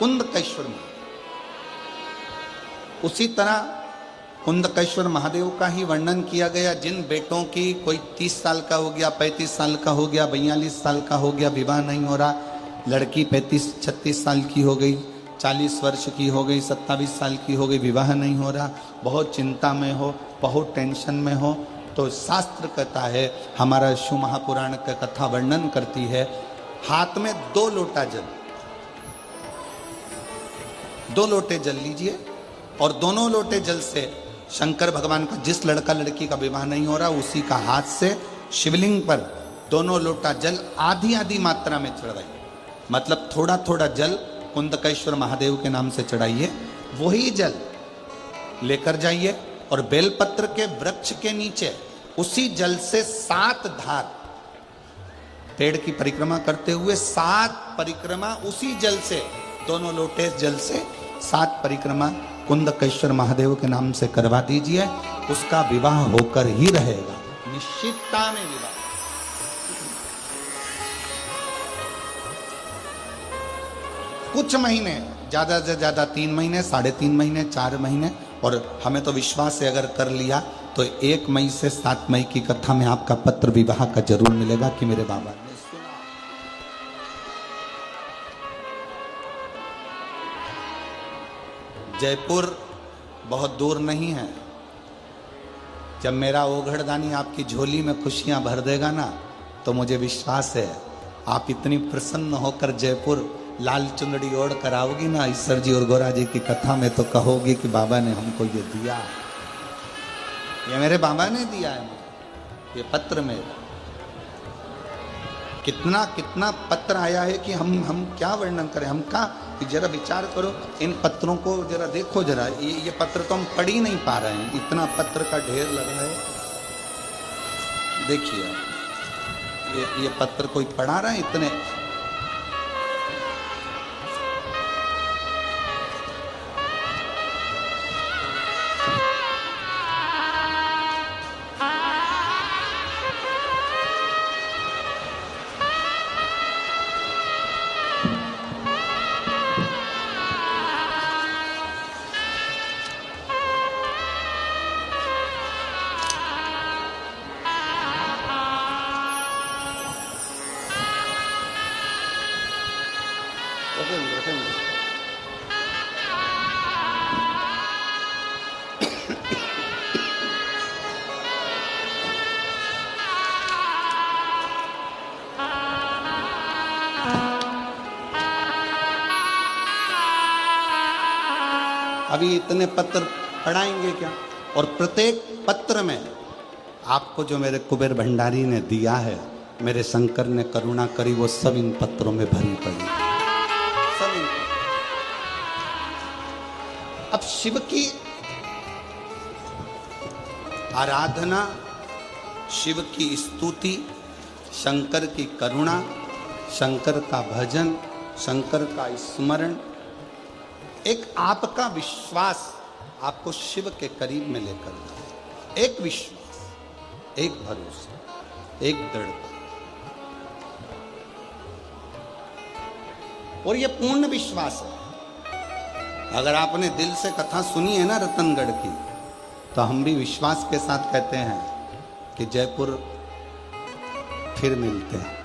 कुंदकेश्वर महादेव। उसी तरह कुंदकेश्वर महादेव का ही वर्णन किया गया, जिन बेटों की कोई 30 साल का हो गया, 35 साल का हो गया, 42 साल का हो गया, विवाह नहीं हो रहा, लड़की 35-36 साल की हो गई, 40 वर्ष की हो गई, 27 साल की हो गई, विवाह नहीं हो रहा, बहुत चिंता में हो, बहुत टेंशन में हो, तो शास्त्र कहता है, हमारा शिव महापुराण का कथा वर्णन करती है, हाथ में 2 लोटा जल, 2 लोटे जल लीजिए और दोनों लोटे जल से शंकर भगवान का, जिस लड़का लड़की का विवाह नहीं हो रहा, उसी का हाथ से शिवलिंग पर दोनों लोटा जल आधी आधी मात्रा में चढ़ाइए। मतलब थोड़ा थोड़ा जल कुंदकेश्वर महादेव के नाम से चढ़ाइए। वही जल लेकर जाइए और बेलपत्र के वृक्ष के नीचे उसी जल से 7 धार, पेड़ की परिक्रमा करते हुए 7 परिक्रमा उसी जल से, दोनों लोटे जल से 7 परिक्रमा कुंदकेश्वर महादेव के नाम से करवा दीजिए। उसका विवाह होकर ही रहेगा, निश्चितता में विवाह। कुछ महीने, ज्यादा से ज्यादा 3 महीने, 3.5 महीने, 4 महीने, और हमें तो विश्वास है अगर कर लिया तो 1 मई से 7 मई की कथा में आपका पत्र विवाह का जरूर मिलेगा कि मेरे बाबा ने सुना। जयपुर बहुत दूर नहीं है। जब मेरा ओघड़दानी आपकी झोली में खुशियां भर देगा ना, तो मुझे विश्वास है आप इतनी प्रसन्न होकर जयपुर लाल चुंदड़ी ओढ़ कर आओगी ना ईश्वर जी और गोरा जी की कथा में, तो कहोगी कि बाबा ने हमको ये दिया, ये मेरे बाबा ने दिया है मुझे, ये पत्र मेरा। कितना कितना पत्र आया है कि हम क्या वर्णन करें, हम क्या, जरा विचार करो, इन पत्रों को जरा देखो, जरा ये पत्र तो हम पढ़ ही नहीं पा रहे हैं, इतना पत्र का ढेर लगा है। देखिए ये पत्र कोई पढ़ा रहा है इतने। अभी इतने पत्र पढ़ाएंगे क्या? और प्रत्येक पत्र में आपको जो मेरे कुबेर भंडारी ने दिया है, मेरे शंकर ने करुणा करी, वो सब इन पत्रों में भरी पड़ी, सब इन। अब शिव की आराधना, शिव की स्तुति, शंकर की करुणा, शंकर का भजन, शंकर का स्मरण, एक आपका विश्वास आपको शिव के करीब में लेकर जाए। एक विश्वास, एक भरोसा, एक दृढ़ता, और ये पूर्ण विश्वास है। अगर आपने दिल से कथा सुनी है ना रतनगढ़ की, तो हम भी विश्वास के साथ कहते हैं कि जयपुर फिर मिलते हैं।